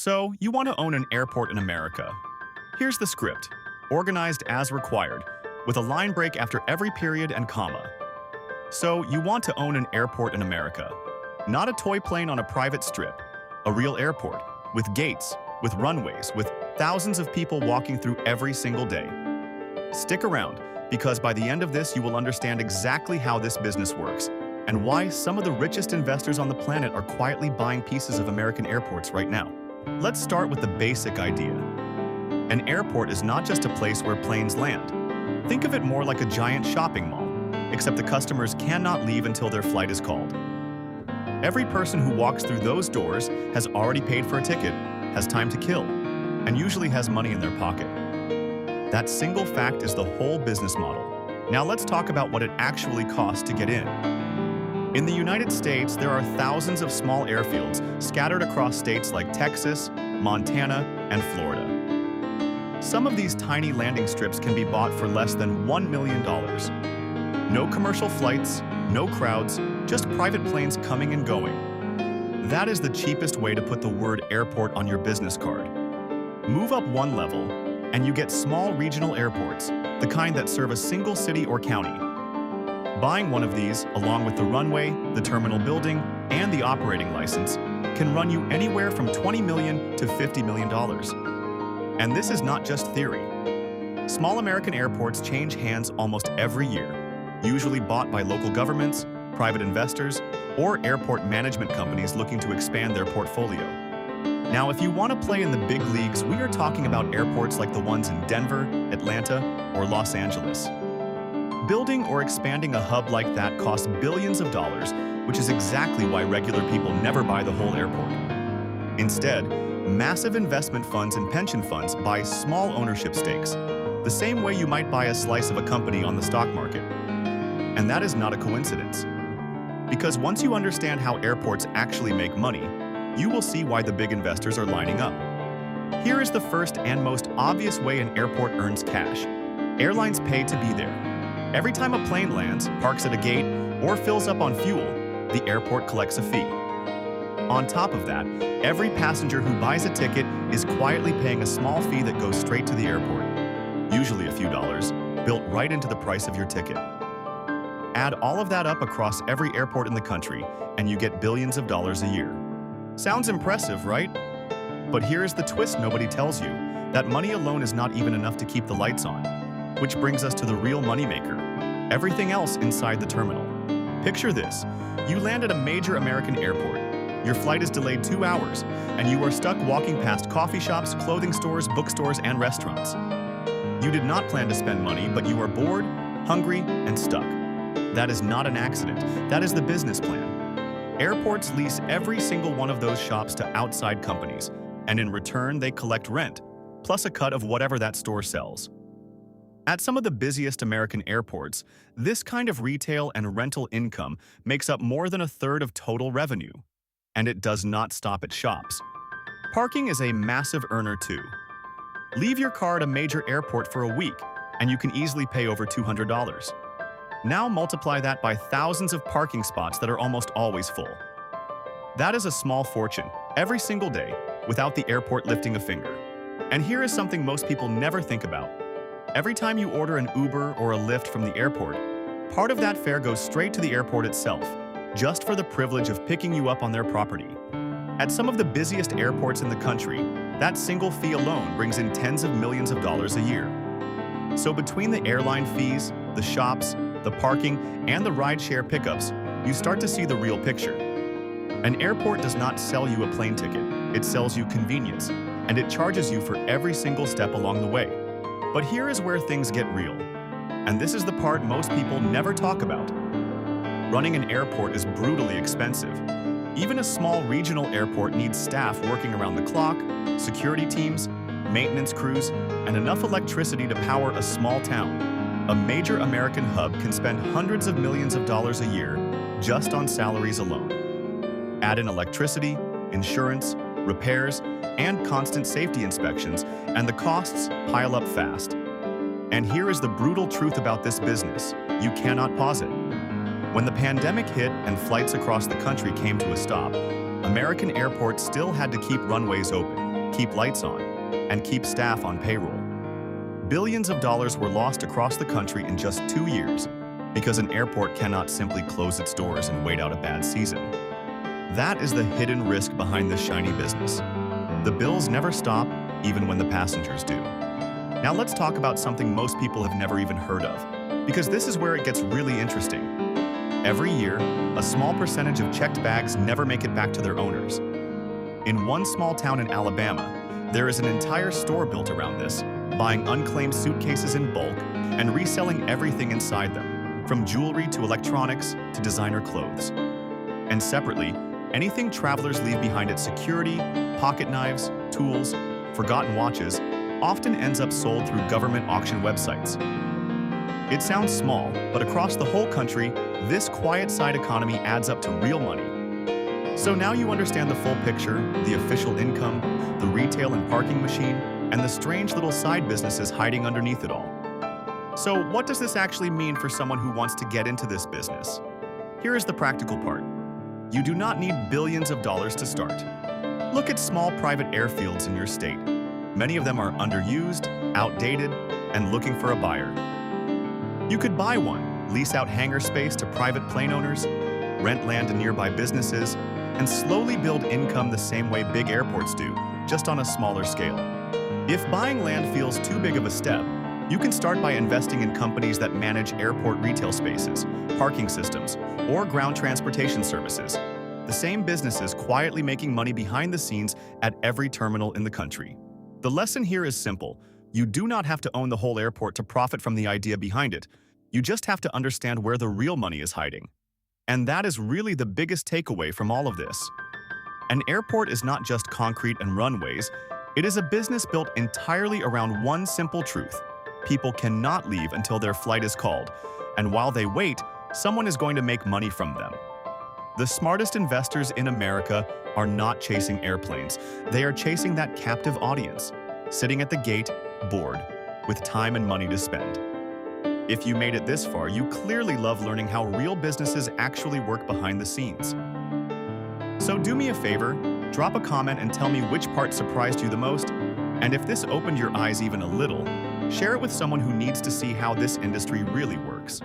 So, you want to own an airport in America. Here's the script, organized as required, with a line break after every period and comma. So, you want to own an airport in America. Not a toy plane on a private strip. A real airport, with gates, with runways, with thousands of people walking through every single day. Stick around, because by the end of this you will understand exactly how this business works, and why some of the richest investors on the planet are quietly buying pieces of American airports right now. Let's start with the basic idea. An airport is not just a place where planes land. Think of it more like a giant shopping mall, except the customers cannot leave until their flight is called. Every person who walks through those doors has already paid for a ticket, has time to kill, and usually has money in their pocket. That single fact is the whole business model. Now let's talk about what it actually costs to get in. In the United States, there are thousands of small airfields scattered across states like Texas, Montana, and Florida. Some of these tiny landing strips can be bought for less than $1 million. No commercial flights, no crowds, just private planes coming and going. That is the cheapest way to put the word airport on your business card. Move up one level, and you get small regional airports, the kind that serve a single city or county. Buying one of these, along with the runway, the terminal building, and the operating license, can run you anywhere from $20 million to $50 million. And this is not just theory. Small American airports change hands almost every year, usually bought by local governments, private investors, or airport management companies looking to expand their portfolio. Now, if you want to play in the big leagues, we are talking about airports like the ones in Denver, Atlanta, or Los Angeles. Building or expanding a hub like that costs billions of dollars, which is exactly why regular people never buy the whole airport. Instead, massive investment funds and pension funds buy small ownership stakes, the same way you might buy a slice of a company on the stock market. And that is not a coincidence. Because once you understand how airports actually make money, you will see why the big investors are lining up. Here is the first and most obvious way an airport earns cash. Airlines pay to be there. Every time a plane lands, parks at a gate, or fills up on fuel, the airport collects a fee. On top of that, every passenger who buys a ticket is quietly paying a small fee that goes straight to the airport, usually a few dollars, built right into the price of your ticket. Add all of that up across every airport in the country, and you get billions of dollars a year. Sounds impressive, right? But here is the twist nobody tells you. That money alone is not even enough to keep the lights on. Which brings us to the real moneymaker, everything else inside the terminal. Picture this. You land at a major American airport. Your flight is delayed 2 hours, and you are stuck walking past coffee shops, clothing stores, bookstores, and restaurants. You did not plan to spend money, but you are bored, hungry, and stuck. That is not an accident. That is the business plan. Airports lease every single one of those shops to outside companies, and in return, they collect rent, plus a cut of whatever that store sells. At some of the busiest American airports, this kind of retail and rental income makes up more than a third of total revenue. And it does not stop at shops. Parking is a massive earner too. Leave your car at a major airport for a week, and you can easily pay over $200. Now multiply that by thousands of parking spots that are almost always full. That is a small fortune, every single day, without the airport lifting a finger. And here is something most people never think about. Every time you order an Uber or a Lyft from the airport, part of that fare goes straight to the airport itself, just for the privilege of picking you up on their property. At some of the busiest airports in the country, that single fee alone brings in tens of millions of dollars a year. So between the airline fees, the shops, the parking, and the rideshare pickups, you start to see the real picture. An airport does not sell you a plane ticket, it sells you convenience, and it charges you for every single step along the way. But here is where things get real. And this is the part most people never talk about. Running an airport is brutally expensive. Even a small regional airport needs staff working around the clock, security teams, maintenance crews, and enough electricity to power a small town. A major American hub can spend hundreds of millions of dollars a year just on salaries alone. Add in electricity, insurance, repairs, and constant safety inspections, and the costs pile up fast. And here is the brutal truth about this business. You cannot pause it. When the pandemic hit and flights across the country came to a stop, American airports still had to keep runways open. keep lights on, and keep staff on payroll. Billions of dollars were lost across the country in just 2 years because an airport cannot simply close its doors and wait out a bad season. That is the hidden risk behind this shiny business. The bills never stop, even when the passengers do. Now let's talk about something most people have never even heard of, because this is where it gets really interesting. Every year, a small percentage of checked bags never make it back to their owners. In one small town in Alabama, there is an entire store built around this, buying unclaimed suitcases in bulk and reselling everything inside them, from jewelry to electronics to designer clothes. And separately, anything travelers leave behind at security, pocket knives, tools, forgotten watches, often ends up sold through government auction websites. It sounds small, but across the whole country, this quiet side economy adds up to real money. So now you understand the full picture, the official income, the retail and parking machine, and the strange little side businesses hiding underneath it all. So what does this actually mean for someone who wants to get into this business? Here is the practical part. You do not need billions of dollars to start. Look at small private airfields in your state. Many of them are underused, outdated, and looking for a buyer. You could buy one, lease out hangar space to private plane owners, rent land to nearby businesses, and slowly build income the same way big airports do, just on a smaller scale. If buying land feels too big of a step, you can start by investing in companies that manage airport retail spaces, parking systems, or ground transportation services. The same businesses quietly making money behind the scenes at every terminal in the country. The lesson here is simple. You do not have to own the whole airport to profit from the idea behind it. You just have to understand where the real money is hiding. And that is really the biggest takeaway from all of this. An airport is not just concrete and runways. It is a business built entirely around one simple truth. People cannot leave until their flight is called, and while they wait, someone is going to make money from them. The smartest investors in America are not chasing airplanes. They are chasing that captive audience, sitting at the gate, bored, with time and money to spend. If you made it this far, you clearly love learning how real businesses actually work behind the scenes. So do me a favor, drop a comment and tell me which part surprised you the most, and if this opened your eyes even a little, share it with someone who needs to see how this industry really works.